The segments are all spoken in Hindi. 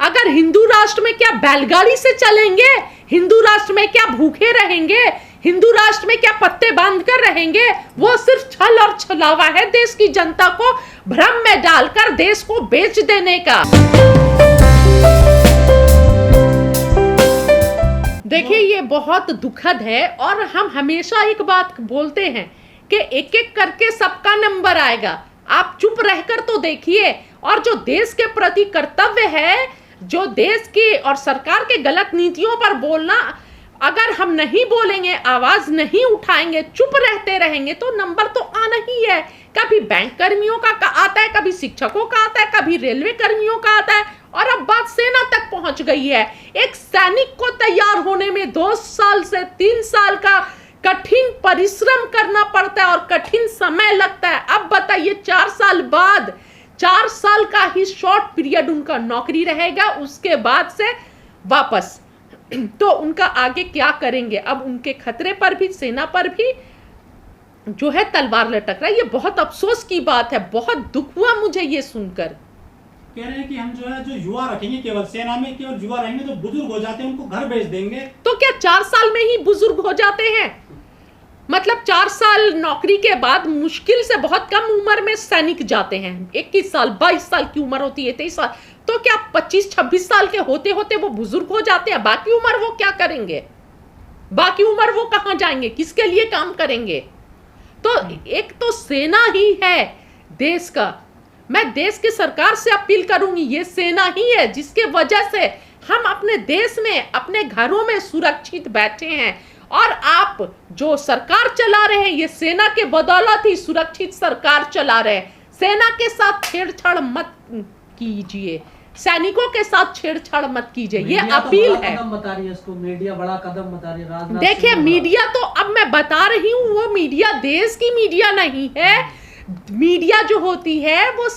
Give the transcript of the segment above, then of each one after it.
अगर हिंदू राष्ट्र में क्या बैलगाड़ी से चलेंगे, हिंदू राष्ट्र में क्या भूखे रहेंगे, हिंदू राष्ट्र में क्या पत्ते बांध कर रहेंगे? वो सिर्फ छल और छलावा है देश की जनता को भ्रम में डालकर देश को बेच देने का। देखिए ये बहुत दुखद है और हम हमेशा एक बात बोलते हैं कि एक एक करके सबका नंबर आएगा। आप चुप रहकर तो देखिए, और जो देश के प्रति कर्तव्य है, जो देश की और सरकार के गलत नीतियों पर बोलना, अगर हम नहीं बोलेंगे, आवाज नहीं उठाएंगे, चुप रहते रहेंगे तो नंबर तो आना ही है। कभी बैंक कर्मियों का आता है, कभी शिक्षकों का आता है, कभी रेलवे कर्मियों का आता है, और अब बात सेना तक पहुंच गई है। एक सैनिक को तैयार होने में 2 साल से 3 साल का कठिन परिश्रम करना पड़ता है और कठिन समय लगता है। अब बताइए 4 साल बाद, 4 साल का ही शॉर्ट पीरियड उनका नौकरी रहेगा, उसके बाद से वापस। तो उनका आगे क्या करेंगे? अब उनके खतरे पर भी, सेना पर भी जो है तलवार लटक रहा है। ये बहुत अफसोस की बात है, बहुत दुख हुआ मुझे ये सुनकर। कह रहे हैं कि हम जो युवा रखेंगे, केवल सेना में केवल युवा रहेंगे, जो बुजुर्ग हो जाते हैं उनको घर भेज देंगे। तो क्या 4 साल में ही बुजुर्ग हो जाते हैं? मतलब 4 साल नौकरी के बाद मुश्किल से बहुत कम उम्र में सैनिक जाते हैं। 21 साल 22 साल की उम्र होती है, 23 साल, तो क्या 25-26 साल के होते होते वो बुजुर्ग हो जाते हैं? बाकी उम्र वो क्या करेंगे? बाकी उम्र वो कहां जाएंगे? किसके लिए काम करेंगे? तो एक तो सेना ही है देश का। मैं देश की सरकार से अपील करूंगी, ये सेना ही है जिसके वजह से हम अपने देश में, अपने घरों में सुरक्षित बैठे हैं। और आप जो सरकार चला रहे हैं, ये सेना के बदौलत ही सुरक्षित सरकार चला रहे हैं। सेना के साथ छेड़छाड़ मत कीजिए, सैनिकों के साथ छेड़छाड़ मत कीजिए, ये अपील है। कदम बता रही है इसको, मीडिया बड़ा कदम बता रही है। देखिए मीडिया तो, अब मैं बता रही हूँ, वो मीडिया देश की मीडिया नहीं है। मीडिया जो होती है वो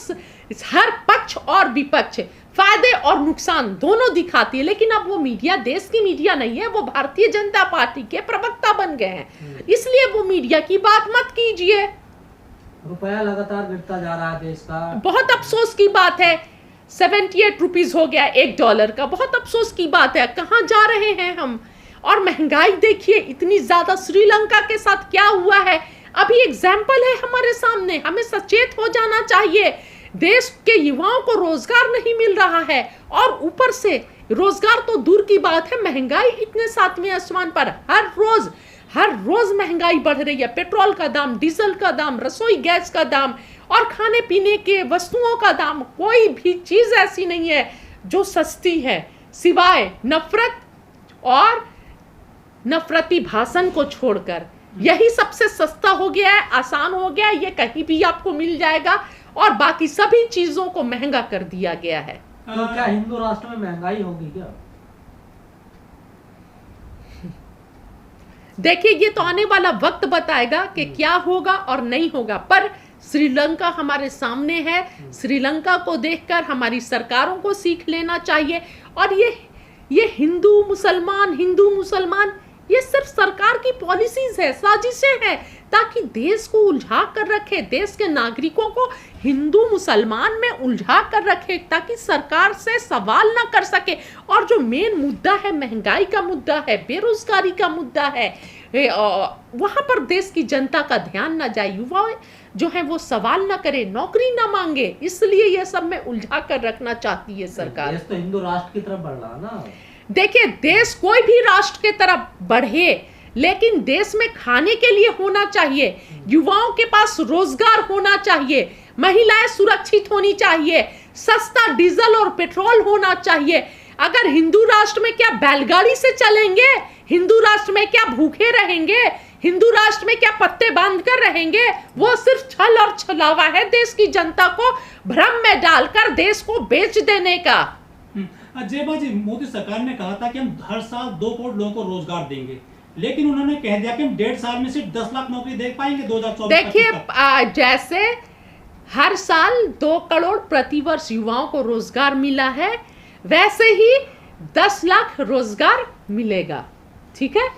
हर पक्ष और विपक्ष, फायदे और नुकसान दोनों दिखाती है, लेकिन अब वो मीडिया देश की मीडिया नहीं है, वो भारतीय जनता पार्टी के प्रवक्ता बन गए हैं। इसलिए वो मीडिया की बात मत कीजिए। रुपया लगातार गिरता जा रहा है देश का, बहुत अफसोस की बात है। 78 रुपीज हो गया $1 का, बहुत अफसोस की बात है। कहाँ जा रहे हैं हम? और महंगाई देखिए इतनी ज्यादा, श्रीलंका के साथ क्या हुआ है अभी एग्जाम्पल है हमारे सामने। हमें सचेत हो जाना चाहिए। देश के युवाओं को रोजगार नहीं मिल रहा है, और ऊपर से रोजगार तो दूर की बात है, महंगाई इतने 7वें आसमान पर। हर रोज महंगाई बढ़ रही है। पेट्रोल का दाम, डीजल का दाम, रसोई गैस का दाम और खाने पीने के वस्तुओं का दाम, कोई भी चीज ऐसी नहीं है जो सस्ती है, सिवाय नफरत और नफरती भाषण को छोड़कर। यही सबसे सस्ता हो गया है, आसान हो गया है, ये कहीं भी आपको मिल जाएगा, और बाकी सभी चीजों को महंगा कर दिया गया है। तो क्या हिंदू राष्ट्र में महंगाई होगी क्या? देखिए ये तो आने वाला वक्त बताएगा कि क्या होगा और नहीं होगा, पर श्रीलंका हमारे सामने है। श्रीलंका को देखकर हमारी सरकारों को सीख लेना चाहिए। और ये हिंदू मुसलमान ये सिर्फ सरकार की पॉलिसीज है, साजिशें हैं, ताकि देश को उलझा कर रखे, देश के नागरिकों को हिंदू मुसलमान में उलझा कर रखे, ताकि सरकार से सवाल ना कर सके। और जो मेन मुद्दा है, महंगाई का मुद्दा है, बेरोजगारी का मुद्दा है, वहां पर देश की जनता का ध्यान ना जाए, युवा जो है वो सवाल ना करे, नौकरी ना मांगे। इसलिए ये सब में उलझा कर रखना चाहती है सरकार। देश तो हिंदू राष्ट्र की तरफ बढ़ रहा ना। देखिए देश कोई भी राष्ट्र के तरफ बढ़े, लेकिन देश में खाने के लिए होना चाहिए, युवाओं के पास रोजगार होना चाहिए, महिलाएं सुरक्षित होनी चाहिए, सस्ता डीजल और पेट्रोल होना चाहिए। अगर हिंदू राष्ट्र में क्या बैलगाड़ी से चलेंगे, हिंदू राष्ट्र में क्या भूखे रहेंगे, हिंदू राष्ट्र में क्या पत्ते बांध कर रहेंगे? वो सिर्फ छल और छलावा है देश की जनता को भ्रम में डालकर देश को बेच देने का। जयबा जी, मोदी सरकार ने कहा था कि हम हर साल 2 करोड़ लोगों को रोजगार देंगे, लेकिन उन्होंने कह दिया कि हम 1.5 साल में सिर्फ 10 लाख नौकरी दे पाएंगे 2024। देखिए जैसे हर साल 2 करोड़ प्रतिवर्ष युवाओं को रोजगार मिला है, वैसे ही 10 लाख रोजगार मिलेगा। ठीक है,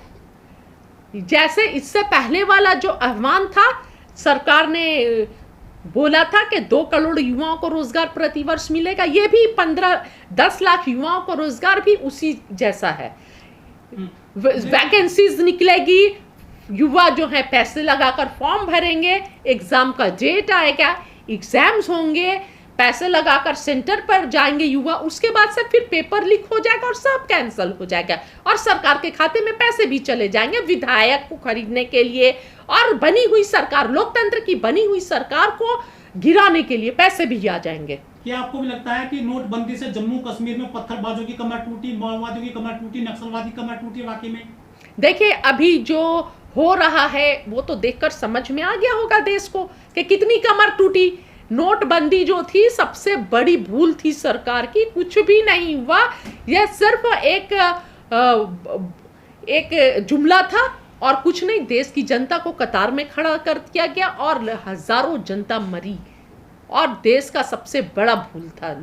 जैसे इससे पहले वाला जो आह्वान था, सरकार ने बोला था कि 2 करोड़ युवाओं को रोजगार प्रतिवर्ष मिलेगा, ये भी 10 लाख युवाओं को रोजगार भी उसी जैसा है। वैकेंसीज निकलेगी, युवा जो है पैसे लगाकर फॉर्म भरेंगे, एग्जाम का डेट आएगा, एग्जाम्स होंगे, पैसे लगाकर सेंटर पर जाएंगे युवा, उसके बाद से फिर पेपर लीक हो जाएगा और सब कैंसिल हो जाएगा और सरकार के खाते में पैसे भी चले जाएंगे विधायक को खरीदने के लिए, और बनी हुई सरकार, लोकतंत्र की बनी हुई सरकार को गिराने के लिए पैसे भी आ जाएंगे। क्या आपको भी लगता है कि नोटबंदी से जम्मू कश्मीर में पत्थरबाजों की कमर टूटी, माओवादियों की कमर टूटी, नक्सलवादी की कमर टूटी? वाकई में देखिए, अभी जो हो रहा है वो तो देखकर समझ में आ गया होगा देश को कि कितनी कमर टूटी। नोटबंदी जो थी सबसे बड़ी भूल थी सरकार की, कुछ भी नहीं हुआ, यह सिर्फ एक जुमला था और कुछ नहीं। देश की जनता को कतार में खड़ा कर दिया गया और हजारों जनता मरी, और देश का सबसे बड़ा भूल था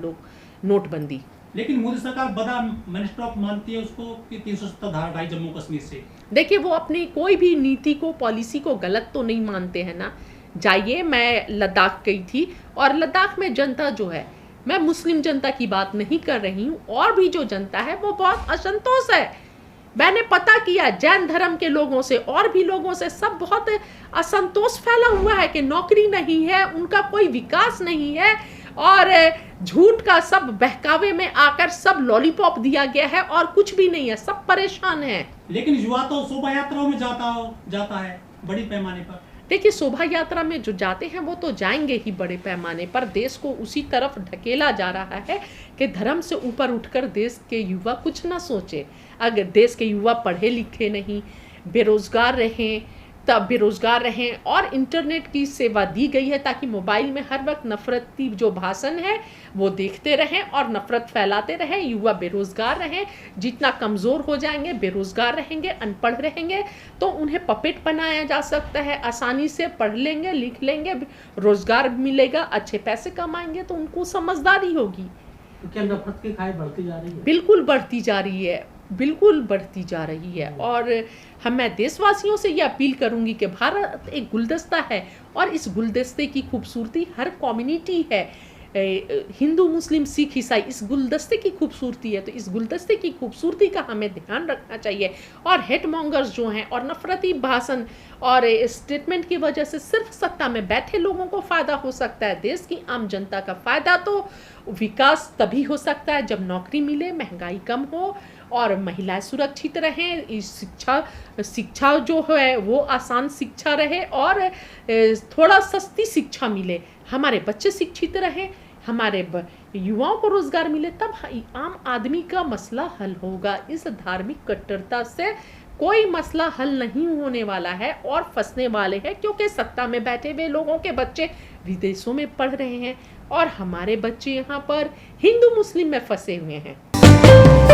नोटबंदी। लेकिन मोदी सरकार बड़ा मिनिस्टर ऑफ मानती है उसको कि 370 धारा हटाई जम्मू कश्मीर से। देखिए, वो अपनी कोई भी नीति को, पॉलिसी को गलत तो नहीं मानते हैं ना। जाइए, मैं लद्दाख गई थी और लद्दाख में जनता जो है, मैं मुस्लिम जनता की बात नहीं कर रही हूँ, और भी जो जनता है वो बहुत असंतोष है। मैंने पता किया जैन धर्म के लोगों से और भी लोगों से, सब बहुत असंतोष फैला हुआ है कि नौकरी नहीं है, उनका कोई विकास नहीं है, और झूठ का सब बहकावे में आकर सब लॉलीपॉप दिया गया है और कुछ भी नहीं है, सब परेशान है। लेकिन युवा तो शोभा यात्राओं में जाता है बड़ी पैमाने पर। देखिए, शोभा यात्रा में जो जाते हैं वो तो जाएंगे ही बड़े पैमाने पर। देश को उसी तरफ ढकेला जा रहा है कि धर्म से ऊपर उठकर देश के युवा कुछ ना सोचे। अगर देश के युवा पढ़े लिखे नहीं, बेरोजगार रहें और इंटरनेट की सेवा दी गई है ताकि मोबाइल में हर वक्त नफरती जो भाषण है वो देखते रहें और नफरत फैलाते रहें। युवा बेरोजगार रहें, जितना कमज़ोर हो जाएंगे, बेरोजगार रहेंगे, अनपढ़ रहेंगे, तो उन्हें पपेट बनाया जा सकता है। आसानी से पढ़ लेंगे, लिख लेंगे, रोजगार मिलेगा, अच्छे पैसे कमाएंगे, तो उनको समझदारी होगी। तो क्या नफरत की खाई बढ़ती जा रही है? बिल्कुल बढ़ती जा रही है, बिल्कुल बढ़ती जा रही है। और मैं देशवासियों से ये अपील करूंगी कि भारत एक गुलदस्ता है और इस गुलदस्ते की खूबसूरती हर कम्युनिटी है, हिंदू, मुस्लिम, सिख, ईसाई, इस गुलदस्ते की खूबसूरती है। तो इस गुलदस्ते की खूबसूरती का हमें ध्यान रखना चाहिए। और हेट मॉन्गर्स जो हैं और नफरती भाषण और स्टेटमेंट की वजह से सिर्फ सत्ता में बैठे लोगों को फ़ायदा हो सकता है। देश की आम जनता का फ़ायदा तो विकास तभी हो सकता है जब नौकरी मिले, महंगाई कम हो और महिलाएं सुरक्षित रहें, शिक्षा जो है वो आसान शिक्षा रहे और थोड़ा सस्ती शिक्षा मिले, हमारे बच्चे शिक्षित रहें, हमारे युवाओं को रोजगार मिले, तब आम आदमी का मसला हल होगा। इस धार्मिक कट्टरता से कोई मसला हल नहीं होने वाला है और फंसने वाले हैं, क्योंकि सत्ता में बैठे हुए लोगों के बच्चे विदेशों में पढ़ रहे हैं और हमारे बच्चे यहाँ पर हिंदू मुस्लिम में फंसे हुए हैं।